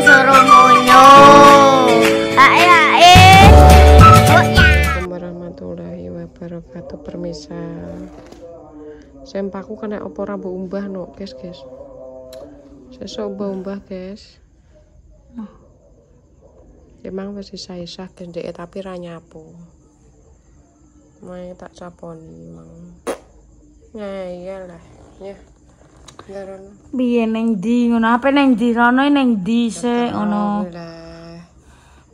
suruh munyo. Hae. Assalamualaikum warahmatullahi wabarakatuh. Permisa. Sempaku kena opo ora mbok umbah no, guys. Sesuk umbah, guys. Emang wis sisa-sisa gendeke tapi ra nyapu. Mae tak caponi mang. Ngeyel lah, ya. Ngarono. Piye ning ndi ngono? Ape ning ndi rono ning ndi sik ngono.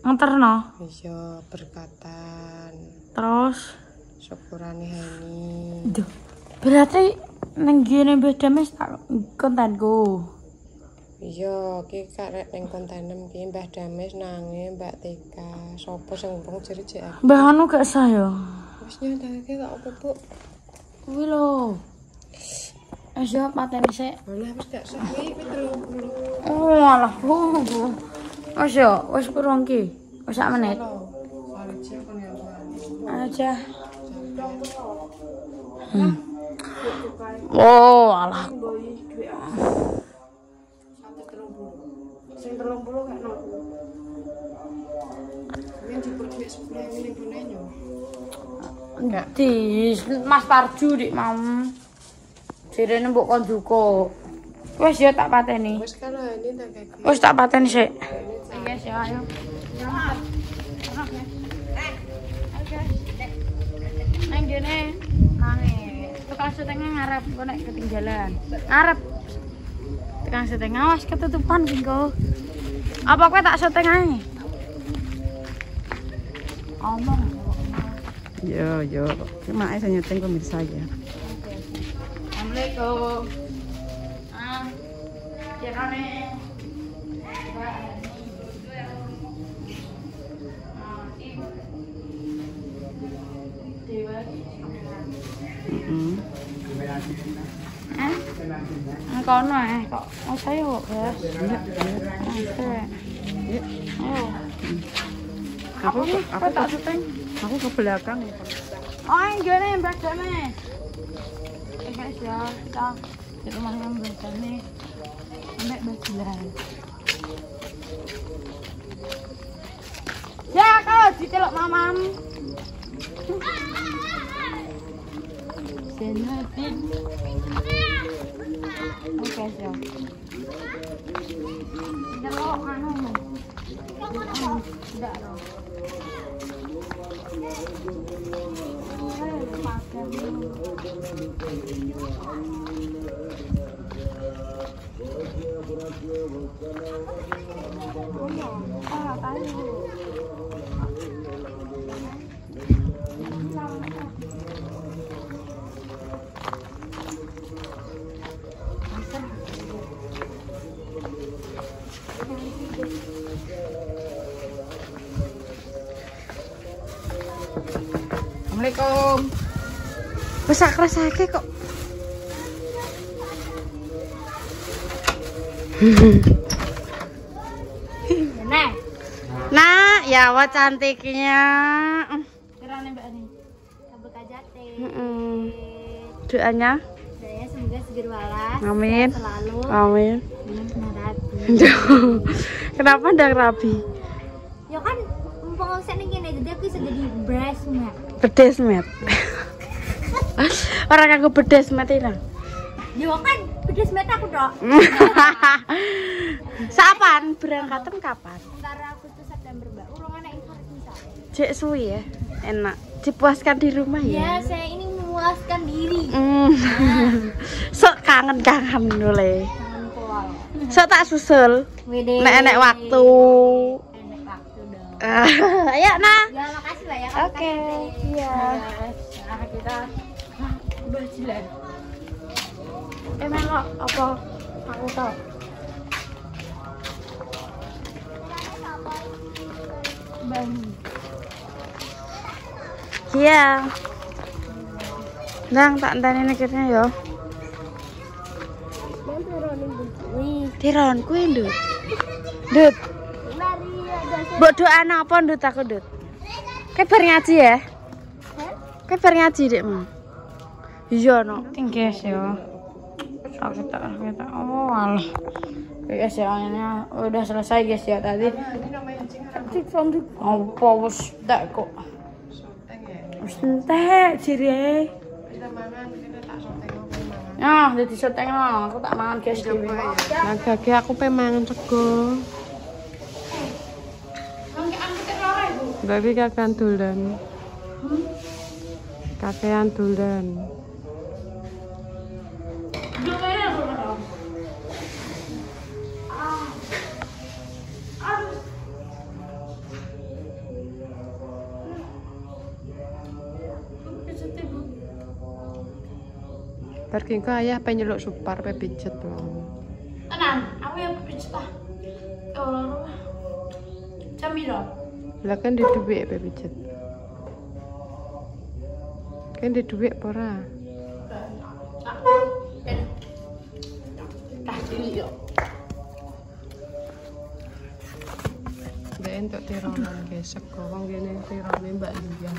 Ngeterno? Iya, berkatan. Terus Syukurane Heni. Duh. Berarti ning ngene Mbah Dames tak kontenku. Iya, ki karek ning kontenem ki Mbah Dames nange Mbak Tika. Sopo sing wong jeri-jeri aku. Mbah anu gak sah ya. Wis nyandake gak apa, Bu. Kuwi lho. Wis yo pateni sik. Lah wis gak sah iki 30. Oh, alah, Bu. Wis yo, wis kurang ki. Wis sak menit. Aja. Oh, alah. Sing 30 gak no. Yen jupuk dhuwit 10.000 ning bonenyo. Enggak. Di Mas Parju dik mau. Jirene mbok kon duka. Wis ya tak pateni. Wis kalau ini tak kaki. Wis tak pateni sik. Yes ya, ayo. Nang jene nange. Tukang setengah ngarep kok nek ketinggalan. Ngarep. Tukang setengah awas ketutupan ki kok. Apa kowe tak setengah ae? Omong. Yo. Cuma saya nyeting pemirsa ya. Assalamualaikum. Jangan kono kok saya kok ya. Aku tak syuting. Aku ke belakang. Oh, ngene Mbak Dame. Guys ya, kita di rumahnya Mbak Dame. Mbak Bajilan. Ya, kau dicelok mamam. Senatin. Oke, ya. Delok anu. Tidak ada. Assalamualaikum. Wis sak rasake kok. Nah, ya wa cantiknya. Kerane Mbak Ani. Kabeh jate. Doanya? Saya semoga seger waras. Amin. Selalu. Amin. Rabi. Kenapa ndang rabi? Ya kan mumpung saya ning kene jadi aku iso jadi breast mat. Bedes met. Orang aku bedes met ini. Ya kan bedes mat aku tok. Sapan berangkatan kapan? Antara Agustus September Mbak. Urung ana info misalnya. Cek suwi ya. Enak. Dipuaskan di rumah Ya, ya. saya ini memuaskan diri. Sok kangen-kangen nule. Jangan pol. Sok tak susul. Wede. Nek enek waktu. Enek waktu dong. Ayo nah. Ya makasih Mbak ya. Oke. Iya. Nah, kita Bajilan. Melok apa? Aku tau. Bang. Iya. Nang tak enteni neketnya ya. Tiron kuwi, Ndut. Ndut. Mbok doan apa Ndut aku, Ndut? Kayak bar ngaji ya? Kayak bar ngaji, Dekmu. Iya, no. Tingges ya. Tak. Oh, alah. Guys ya, ini udah selesai guys ya tadi. Ini namanya cing Cik cantik. Apa wis tak kok. soteng ya. Wis entek jire. Kita mangan kita tak soteng apa mangan. Nah, dadi soteng aku tak mangan guys dhewe. Nah, gage aku pe mangan sego. Babi kakean dolan. Kakean dolan. Pergi ke ayah pengen nyeluk supar pe pijet tuh. Tenan, aku ya pijet ah. Ya Allah. Jam piro? Lah kan di duit pe pijet. Kan di duit apa ora? Tah iki yo. Dek entuk tironan guys, sego wong kene tirone Mbak Lia.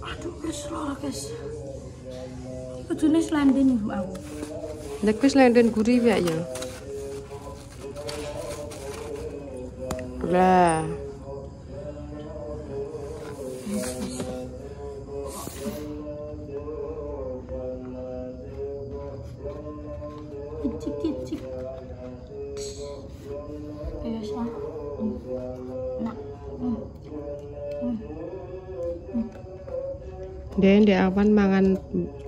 Aduh, guys, lara guys. Kudune slenden ibu aku. Nek wis lenden gurih ya ya. Lah. Kicik-kicik. Guys, ah. Nah. Den di awan mangan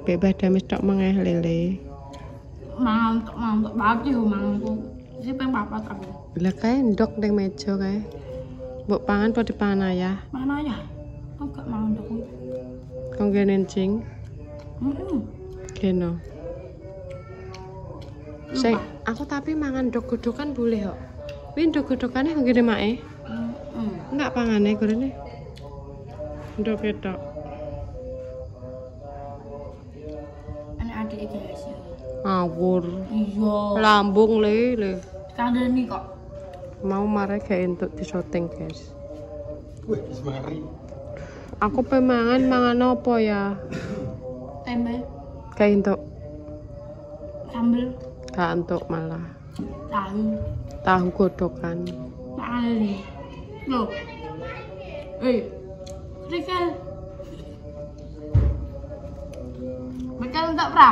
bebas damis tok mengeh lele. Mantap banget yo manganku. Sing ping 4 aku. Lah kae ndok ning meja kae. Mbok pangan apa dipangan ayah? Mana ya? Aku gak mau ndok kuwi. Kong kene cing. Keno. Sing aku tapi mangan ndok godokan boleh kok. Kuwi ndok godokane kok ngene mae. Enggak pangane gorene. Ndok ketok. Anak adik guys ya. Ngawur. Iya. Lambung le. Kandani kok. Mau marah gak entuk disoteng guys. Wih, semari. Aku pemangan mangan apa ya? Tempe, Gak entuk. sambel, Gak entuk malah. tahu, Tahu godokan. kali. Loh. Rekel. Rekel enggak pra?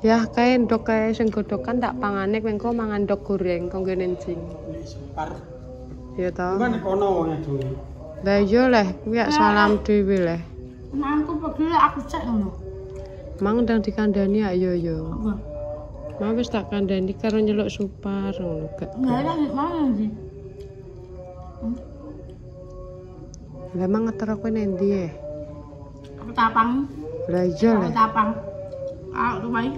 Ya kae ndok kae sing godokan tak pangane mengko mangan ndok goreng kok ngene cing. Ini sempar. Ya ta. Bukan kono wongnya dulu. Lah iya leh, kuwi ya salam dhewe leh. Mantu peduli aku cek ngono. Mang ndang dikandani ayo yo. Apa? Mau wis tak kandani karo nyeluk supar ngono gak. Enggak ada mana sih? Lah mang ngeter kowe nendi e? Aku tapang. Lah iya Aku leh. tapang. Ah, tuh baik.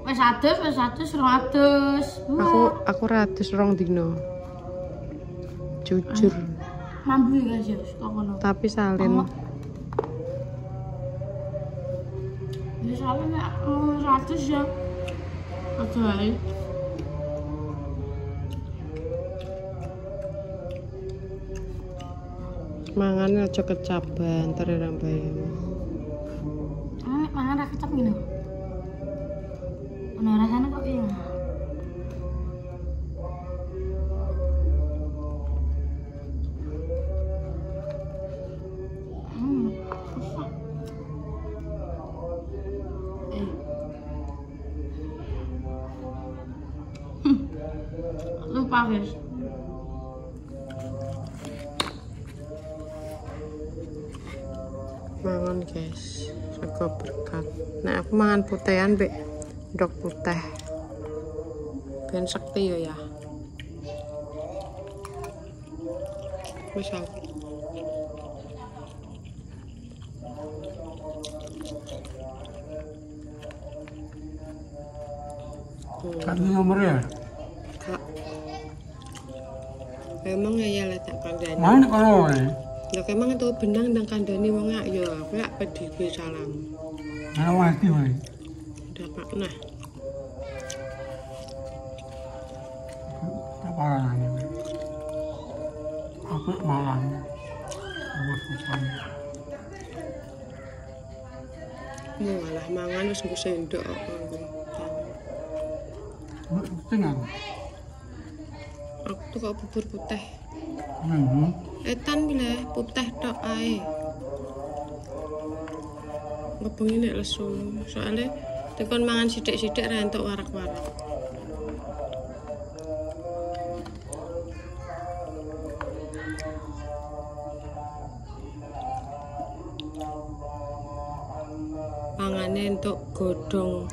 Wes adus, rong adus. Aku ratus rong dino. Jujur. Mampu ya guys ya, suka kono. Tapi salin. Misalnya 100 ya. Oke. Mangan aja kecaban terus rambayan. Mangan ra kecap ngene. Ono rasane kok iya. Lupa guys. Mangan guys, sego berkat. Nah aku mangan putehan be, ndok putih. Ben sekti yo ya. Wis aku. Kan nomornya. Kak. Emang ya lah tak kandani. Mana kono wae? Lah emang itu benang ndang kandani wong ak yo aku lak pedhi salam. Ana mati wae. Udah Pak nah. Apa ana? Aku malang. Malah mangan wis nggo sendok kok. Tengah. Aku tuh kok bubur putih. Hmm. Etan bile putih tok ae. Ngebengi nek lesu. Soale tekon mangan sithik-sithik ra entuk warak-warak. Pangane entuk gedang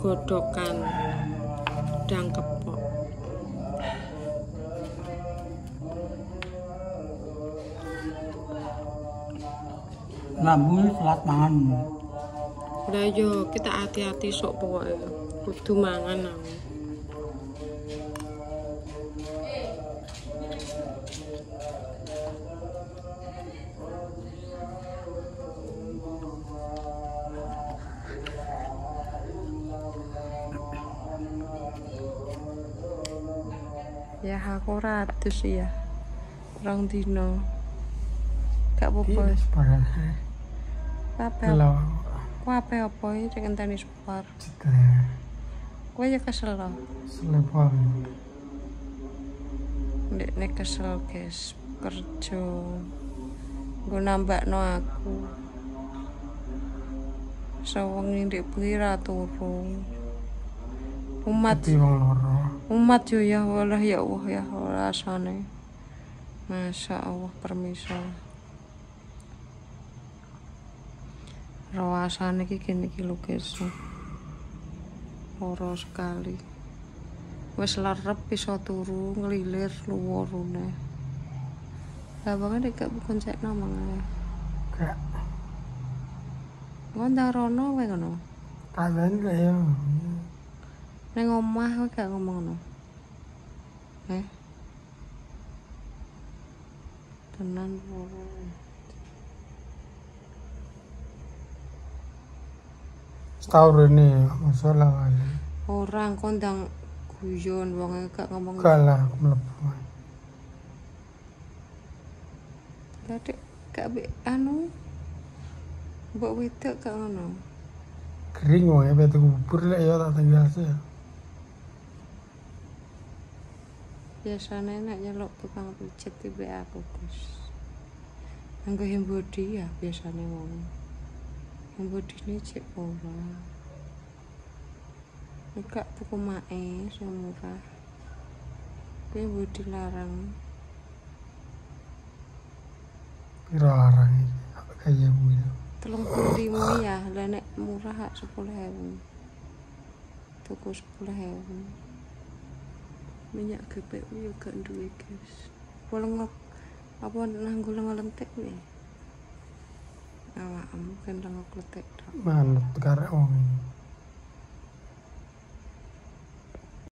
godokan, gedang kepok. Lambungnya telat mangan. Lah yo kita hati-hati sok pokoke. Kudu mangan aku. Ya aku ratus ya. Rong dino. Gak apa-apa. Apa? Kalau Ku apa iki cek enteni separ. kita Kowe ya kesel loh. selepon. Nek kesel guys, kerja. Nggo nambakno aku. Sawengi ndek bengi ra turu. Tapi wong loro. Umat yo ya Allah ya Allah ya rasane. Masya Allah permisa. Rasane iki kene iki lho guys. Loro sekali. Wis lerep iso turu nglilir luwurune. Lah banget gak bukan cek namanya. Kayak Ngondang rono wae ngono. kalian kayak Ning omah kowe gak ngomong ngono. Tenan loro. setahun ini masalah kali. Orang kondang guyon wong gak ngomong. Kalah aku mlebu. Dadi gak anu mbok wedok gak ngono. Kering wae betul bubur lek ya tak biasa. Biasane nek nyeluk tukang pijet tipe aku, Gus. Anggo hembodi ya biasane wong. Hembodine cek ora. Nek tuku mae sing murah. Kuwi mbodi larang. Piro larang iki? Apa kaya bu? 35 ya, lah nek murah hak 10.000. Tuku 10.000. Minyak GPU yo gak duwe, guys. Polengok apa nanggo lentek kuwi. Awakmu kan lengok letek tok. Manut karek wong.